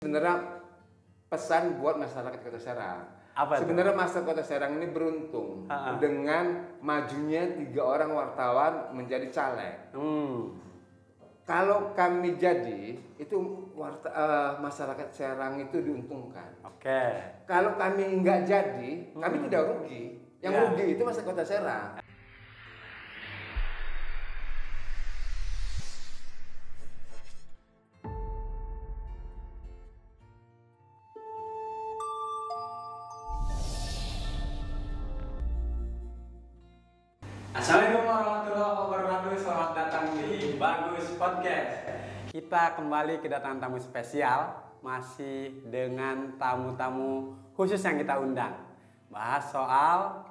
sebenarnya pesan buat masyarakat Kota Serang. Sebenarnya masyarakat Kota Serang ini beruntung dengan majunya 3 orang wartawan menjadi caleg. Kalau kami jadi, itu masyarakat Serang itu diuntungkan. Kalau kami nggak jadi, kami tidak rugi. Yang rugi itu masyarakat Kota Serang. Assalamualaikum warahmatullahi wabarakatuh. Selamat datang di Bagus Podcast. Kita kembali kedatangan tamu spesial, masih dengan tamu-tamu khusus yang kita undang. Bahas soal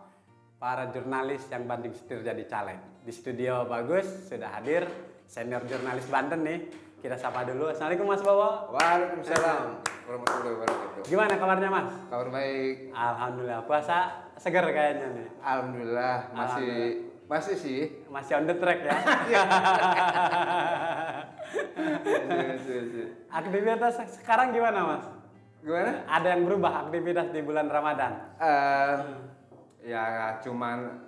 para jurnalis yang banting setir jadi caleg. Di studio Bagus sudah hadir senior jurnalis Banten nih. Kita sapa dulu. Assalamualaikum Mas Bowo. Waalaikumsalam warahmatullahi wabarakatuh. Gimana kabarnya Mas? Kabar baik. Alhamdulillah. Puasa seger kayaknya nih. Alhamdulillah masih sih. Masih on the track ya. Aktivitas sekarang gimana Mas? Gimana? Ada yang berubah aktivitas di bulan Ramadan? Ya cuman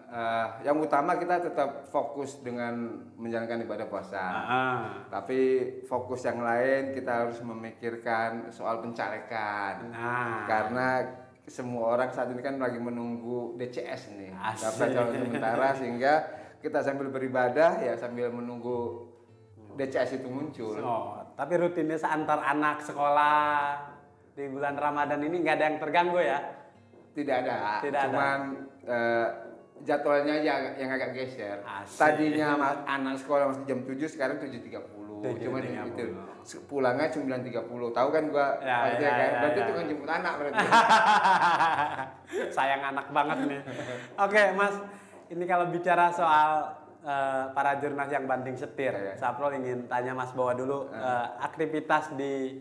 yang utama kita tetap fokus dengan menjalankan ibadah puasa. Tapi fokus yang lain kita harus memikirkan soal pencalekan. Karena semua orang saat ini kan lagi menunggu DCS nih, daftar calon sementara, sehingga kita sambil beribadah ya sambil menunggu DCS itu muncul. Tapi rutinitas antar anak sekolah di bulan Ramadan ini nggak ada yang terganggu ya? Tidak ada. Cuman jadwalnya yang agak geser. Tadinya anak sekolah masih jam 7, sekarang 7.30. Cuman itu pulangnya 9.30. Tahu kan gua kan? Berarti itu kan jemput anak berarti. Sayang anak banget nih. Oke, Mas. Ini kalau bicara soal para jurnalis yang banting setir, Saprol ingin tanya Mas Bowo dulu, aktivitas di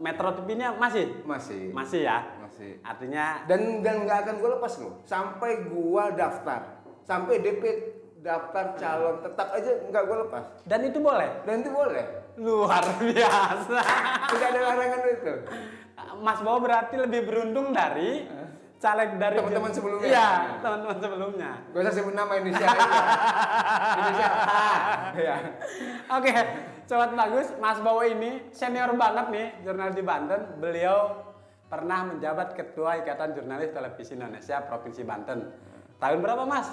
Metro TV-nya masih ya? Masih. Artinya dan nggak akan gue lepas loh sampai gua daftar, sampai DP daftar calon tetap aja nggak gue lepas. Dan itu boleh? Luar biasa. Tidak ada larangan itu. Mas Bowo berarti lebih beruntung dari caleg dari teman-teman sebelumnya. Iya, teman-teman sebelumnya. Gue usah sebut nama Indonesia aja. Indonesia. Ya. Oke, Sobat Bagus, Mas Bowo ini senior banget nih jurnalis di Banten. Beliau pernah menjabat Ketua Ikatan Jurnalis Televisi Indonesia Provinsi Banten. Tahun berapa Mas?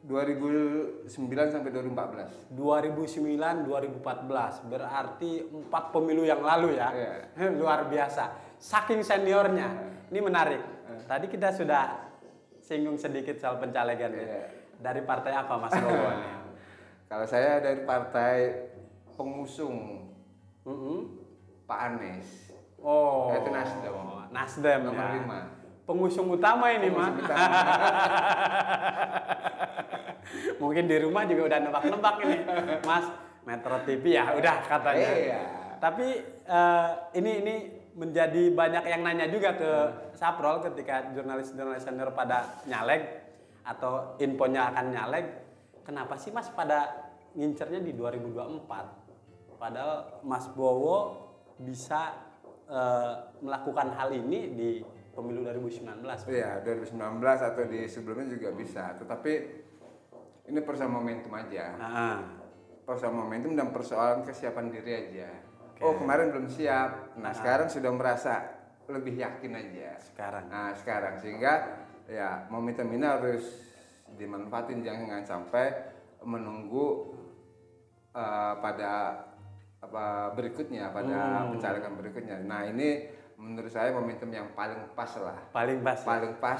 2009 sampai 2014. 2009-2014, berarti 4 pemilu yang lalu ya. Luar biasa. Saking seniornya. Ini menarik. Tadi kita sudah singgung sedikit soal pencalegan ya. Dari partai apa Mas Bowo? Kalau saya dari partai pengusung Pak Anies. Itu Nasdem. Nasdem nomor ya. 5. Pengusung utama ini mah. Mungkin di rumah juga udah nebak-nebak ini, Mas. Metro TV ya, udah katanya. Tapi ini menjadi banyak yang nanya juga ke Saprol ketika jurnalis-jurnalis senior pada nyaleg atau infonya akan nyaleg. Kenapa sih Mas pada ngincernya di 2024? Padahal Mas Bowo bisa melakukan hal ini di pemilu 2019. Iya, 2019 atau di sebelumnya juga bisa. Tetapi ini persoalan momentum aja. Persoalan momentum dan persoalan kesiapan diri aja. Kemarin belum siap. Sekarang sudah merasa lebih yakin aja. Sekarang sehingga ya momentum ini harus dimanfaatin, jangan sampai menunggu pada berikutnya, pada pencalegan berikutnya. Nah, ini menurut saya momentum yang paling pas lah. Paling pas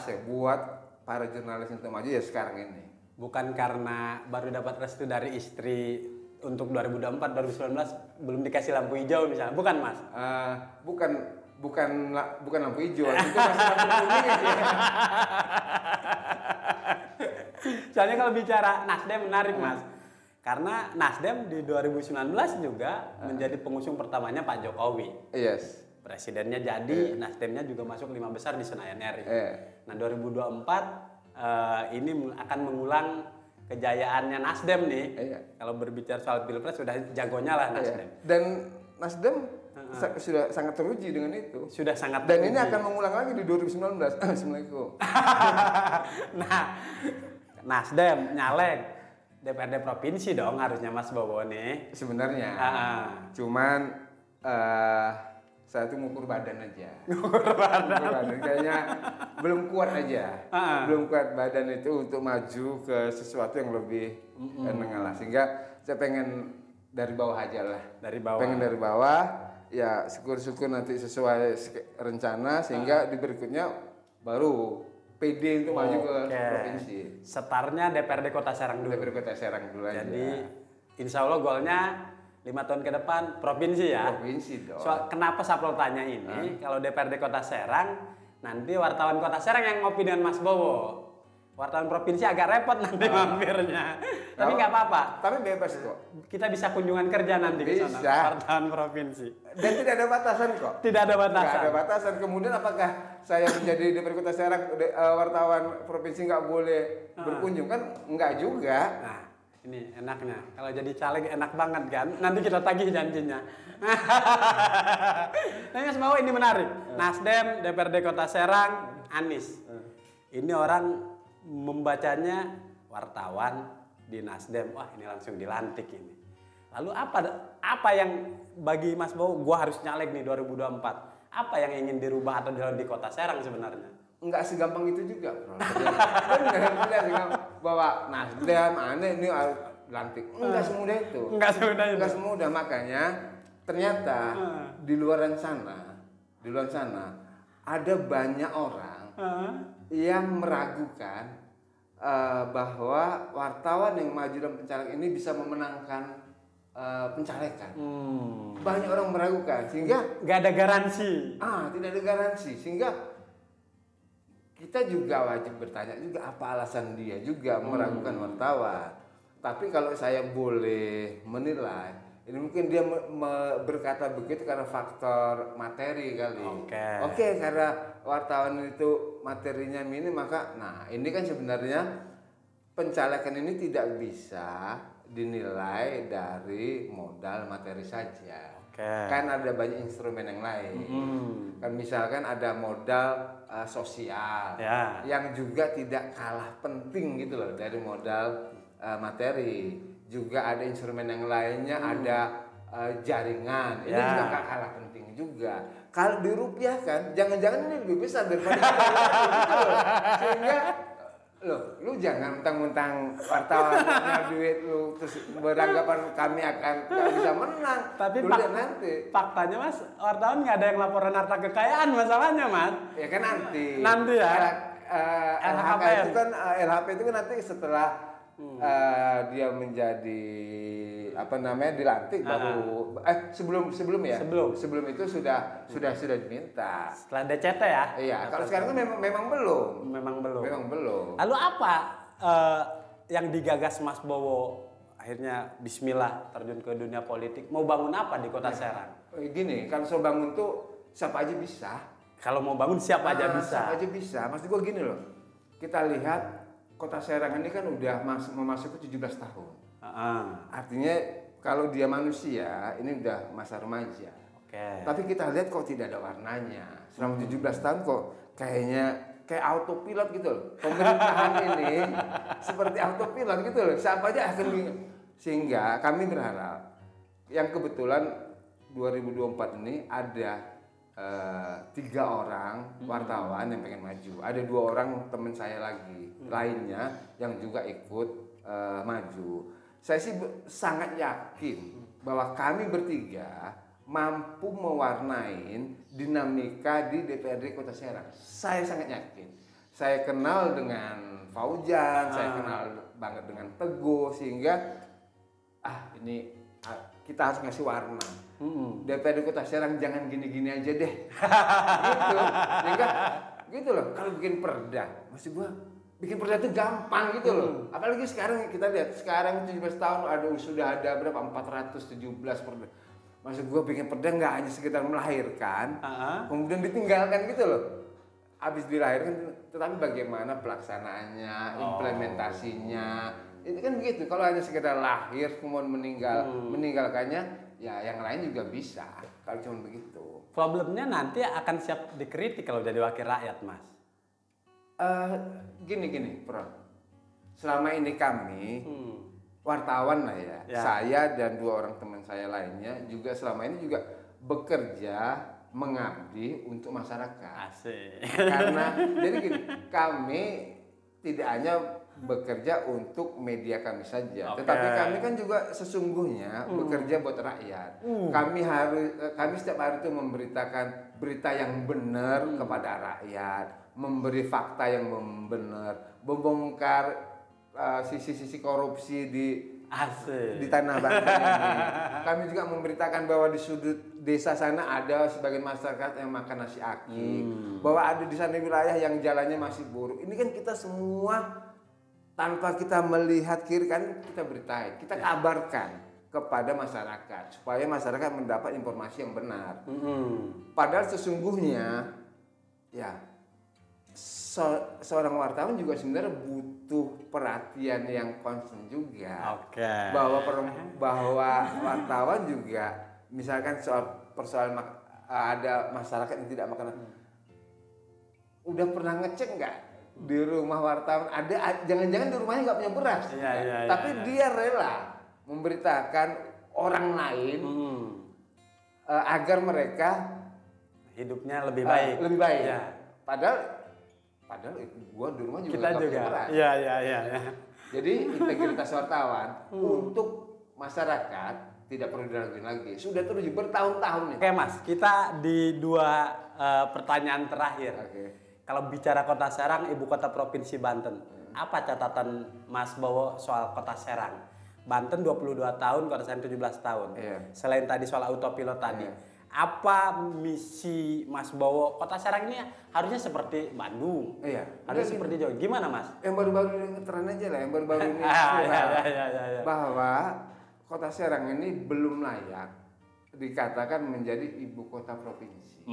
ya buat para jurnalis untuk maju ya sekarang ini. Bukan karena baru dapat restu dari istri untuk 2024 2019 belum dikasih lampu hijau misalnya. Bukan, Mas? Bukan lampu hijau, itu masih lampu kuning aja. Soalnya kalau bicara Nasdem menarik, Mas. Karena Nasdem di 2019 juga menjadi pengusung pertamanya Pak Jokowi. Presidennya jadi, Nasdemnya juga masuk 5 besar di Senayan RI. Nah 2024 ini akan mengulang kejayaannya Nasdem nih. Kalau berbicara soal pilpres sudah jagonya lah Nasdem. Dan Nasdem sudah sangat teruji dengan itu. Sudah sangat dan teruji. ini akan mengulang lagi di 2019. Assalamualaikum. Nah, Nasdem nyalek DPRD provinsi dong harusnya Mas Bowo nih. Sebenarnya. Cuman saya tuh ngukur badan aja. Ngukur badan. Kayaknya belum kuat aja. Belum kuat badan itu untuk maju ke sesuatu yang lebih menengah lah. Sehingga saya pengen dari bawah aja lah. Dari bawah. Pengen dari bawah. Ya syukur-syukur nanti sesuai rencana. Sehingga di berikutnya baru PD untuk maju ke provinsi. Setarnya DPRD Kota Serang dulu. DPRD Kota Serang dulu aja. Jadi insya Allah golnya 5 tahun ke depan provinsi ya. Provinsi dong. Kenapa Saprol tanya ini? Kalau DPRD Kota Serang, nanti wartawan Kota Serang yang ngopi dengan Mas Bowo. Wartawan provinsi agak repot nanti mampirnya. Tapi nggak apa-apa. Tapi bebas kok. Kita bisa kunjungan kerja nanti ke sana. Wartawan provinsi. Dan tidak ada batasan kok. Tidak ada batasan. Tidak ada batasan. Kemudian apakah saya menjadi DPRD Kota Serang wartawan provinsi nggak boleh berkunjung kan? Nggak juga. Nah, ini enaknya. Kalau jadi caleg enak banget kan. Nanti kita tagih janjinya. Nah, Mas Bowo ini menarik. Nasdem, DPRD Kota Serang, Anies. Ini orang membacanya wartawan di Nasdem. Wah, ini langsung dilantik ini. Lalu apa yang bagi Mas Bowo gua harus nyalek nih 2024? Apa yang ingin dirubah atau di Kota Serang sebenarnya? Enggak segampang itu juga, Bro. Benar bahwa Nasdem aneh ini lantik. Enggak semudah itu. Enggak semudah, makanya ternyata di luar sana ada banyak orang yang meragukan bahwa wartawan yang maju dalam pencalekan ini bisa memenangkan pencalekan. Banyak orang meragukan sehingga nggak ada garansi. Tidak ada garansi sehingga kita juga wajib bertanya juga apa alasan dia juga meragukan wartawan. Tapi kalau saya boleh menilai, ini mungkin dia berkata begitu karena faktor materi kali. Oke, karena wartawan itu materinya minim, maka ini kan sebenarnya pencalekan ini tidak bisa dinilai dari modal materi saja. Kan ada banyak instrumen yang lain. Kan misalkan ada modal sosial yang juga tidak kalah penting gitu loh dari modal materi. Juga ada instrumen yang lainnya, ada jaringan. Ini juga gak kalah penting juga. Kalau dirupiahkan, jangan-jangan ini lebih besar daripada gitu loh. Sehingga lu jangan mentang-mentang wartawan punya duit lu terus beranggapan kami akan gak bisa menang. Tapi nanti faktanya Mas, wartawan nggak ada yang laporan harta kekayaan masalahnya Mas. Ya kan nanti ya. LHP itu kan nanti setelah dia menjadi dilantik baru sebelum itu sudah diminta setelah DCT ya. Iya, kalau sekarang kan memang belum. Lalu apa yang digagas Mas Bowo akhirnya bismillah terjun ke dunia politik, mau bangun apa di Kota Serang? Gini, kalau soal bangun tuh siapa aja bisa. Kalau mau bangun siapa aja bisa. Siapa aja bisa. Maksud gua gini loh. Kita lihat Kota Serang ini kan udah memasuki 17 tahun. Artinya kalau dia manusia ini udah masa remaja. Tapi kita lihat kok tidak ada warnanya. Selama 17 tahun kok kayak autopilot gitu loh. Pemerintahan ini seperti autopilot gitu loh. Siapa aja akan sehingga kami berharap yang kebetulan 2024 ini ada 3 orang wartawan yang pengen maju. Ada 2 orang teman saya lagi lainnya yang juga ikut maju. Saya sih sangat yakin bahwa kami bertiga mampu mewarnai dinamika di DPRD Kota Serang. Saya sangat yakin. Saya kenal dengan Faujan, saya kenal banget dengan Teguh, sehingga ini kita harus ngasih warna. DPRD Kota Serang jangan gini-gini aja deh. Gitu. Sehingga gitu loh, kalau bikin perda, maksud gua bikin perda itu gampang gitu loh. Apalagi sekarang kita lihat, sekarang 17 tahun sudah ada berapa? 417 perda. Maksud gue bikin perda nggak hanya sekedar melahirkan, kemudian ditinggalkan gitu loh. Habis dilahirkan, tetapi bagaimana pelaksanaannya, implementasinya. Itu kan begitu. Kalau hanya sekedar lahir kemudian meninggalkannya, ya yang lain juga bisa. Kalau cuma begitu. Problemnya nanti akan siap dikritik kalau jadi wakil rakyat, Mas. Gini, Prof. Selama ini kami wartawan lah ya, saya dan 2 orang teman saya lainnya juga selama ini juga bekerja mengabdi untuk masyarakat. Asik. Karena jadi gini, kami tidak hanya bekerja untuk media kami saja, tetapi kami kan juga sesungguhnya bekerja buat rakyat. Kami setiap hari itu memberitakan berita yang benar kepada rakyat, memberi fakta yang benar, membongkar sisi-sisi korupsi di tanah Banten ini. Kami juga memberitakan bahwa di sudut desa sana ada sebagian masyarakat yang makan nasi aki, bahwa ada di sana wilayah yang jalannya masih buruk. Ini kan kita semua tanpa kita melihat kiri kan kita beritain, kita kabarkan kepada masyarakat supaya masyarakat mendapat informasi yang benar. Padahal sesungguhnya ya seorang wartawan juga sebenarnya butuh perhatian yang konstan juga. Bahwa wartawan juga misalkan persoalan ada masyarakat yang tidak makan. Udah pernah ngecek nggak di rumah wartawan ada jangan-jangan di rumahnya nggak punya beras, tapi dia rela memberitakan orang lain agar mereka hidupnya lebih baik. Padahal gua di rumah juga kita gak juga. Beras. Iya. Jadi integritas wartawan untuk masyarakat tidak perlu diragukan lagi. Sudah terus bertahun-tahun nih. Oke Mas, kita di 2 pertanyaan terakhir. Kalau bicara Kota Serang, ibu kota provinsi Banten, apa catatan Mas Bowo soal Kota Serang? Banten 22 tahun, Kota Serang 17 tahun. Selain tadi soal autopilot tadi. Apa misi Mas Bowo? Kota Serang ini harusnya seperti Bandung. Harusnya seperti Jawa. Gimana Mas? Yang baru-baru ini ngetren aja lah, yang baru-baru ini bahwa Kota Serang ini belum layak dikatakan menjadi ibu kota provinsi.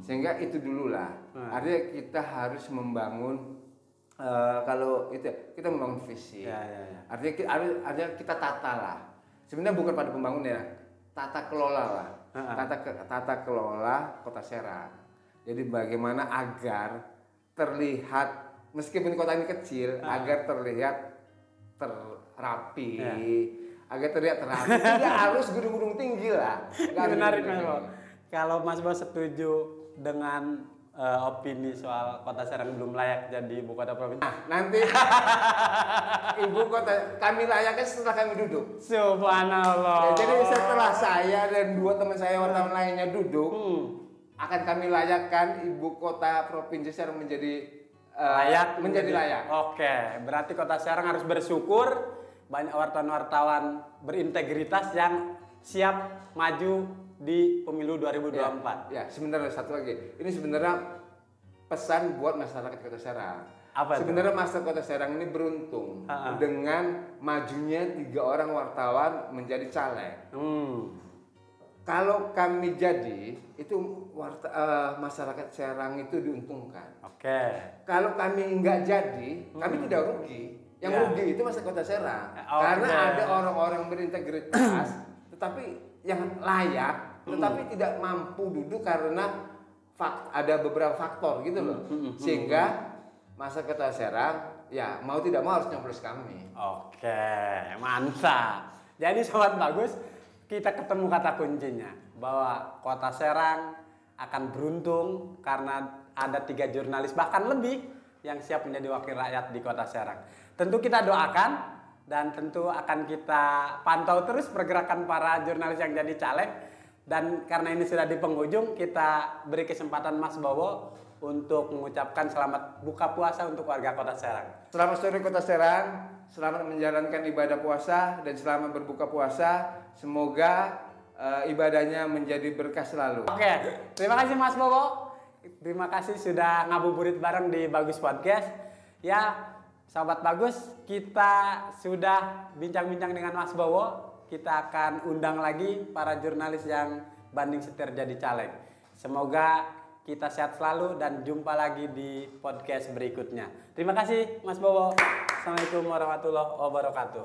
Sehingga itu dulu lah. Artinya kita harus membangun kalau itu kita membangun visi. Artinya kita tata lah. Sebenarnya bukan pada pembangunan, tata kelola lah. Tata kelola Kota Serang. Jadi bagaimana agar terlihat meskipun kota ini kecil agar terlihat terapi, tidak harus gedung-gedung tinggi lah. Menarik Mas Bowo. Kalau Mas Bowo setuju dengan opini soal Kota Serang belum layak jadi ibu kota provinsi. Nanti ibu kota kami layaknya setelah kami duduk. Subhanallah. Jadi setelah saya dan 2 teman saya wartawan lainnya duduk, akan kami layakkan ibu kota provinsi Serang menjadi layak. Oke, berarti Kota Serang harus bersyukur banyak wartawan-wartawan berintegritas yang siap maju di pemilu 2024. Ya, sebenarnya satu lagi. Ini sebenarnya pesan buat masyarakat Kota Serang. Sebenarnya masyarakat Kota Serang ini beruntung dengan majunya 3 orang wartawan menjadi caleg. Kalau kami jadi, itu masyarakat Serang itu diuntungkan. Kalau kami nggak jadi, kami tidak rugi. Yang rugi itu masyarakat Kota Serang. Karena ada orang-orang berintegritas, tetapi yang layak, tetapi tidak mampu duduk karena ada beberapa faktor gitu loh. Sehingga masyarakat Kota Serang ya mau tidak mau harus nyoblos kami. Oke, mantap. Jadi Sobat Bagus, kita ketemu kata kuncinya bahwa Kota Serang akan beruntung karena ada 3 jurnalis bahkan lebih yang siap menjadi wakil rakyat di Kota Serang. Tentu kita doakan dan tentu akan kita pantau terus pergerakan para jurnalis yang jadi caleg. Dan karena ini sudah di penghujung, kita beri kesempatan Mas Bowo untuk mengucapkan selamat buka puasa untuk warga Kota Serang. Selamat sore Kota Serang, selamat menjalankan ibadah puasa dan selamat berbuka puasa. Semoga ibadahnya menjadi berkah selalu. Oke, terima kasih Mas Bowo. Terima kasih sudah ngabuburit bareng di Bagus Podcast. Ya, Sobat Bagus, kita sudah bincang-bincang dengan Mas Bowo. Kita akan undang lagi para jurnalis yang banding setir jadi caleg. Semoga kita sehat selalu dan jumpa lagi di podcast berikutnya. Terima kasih Mas Bowo. Assalamualaikum warahmatullahi wabarakatuh.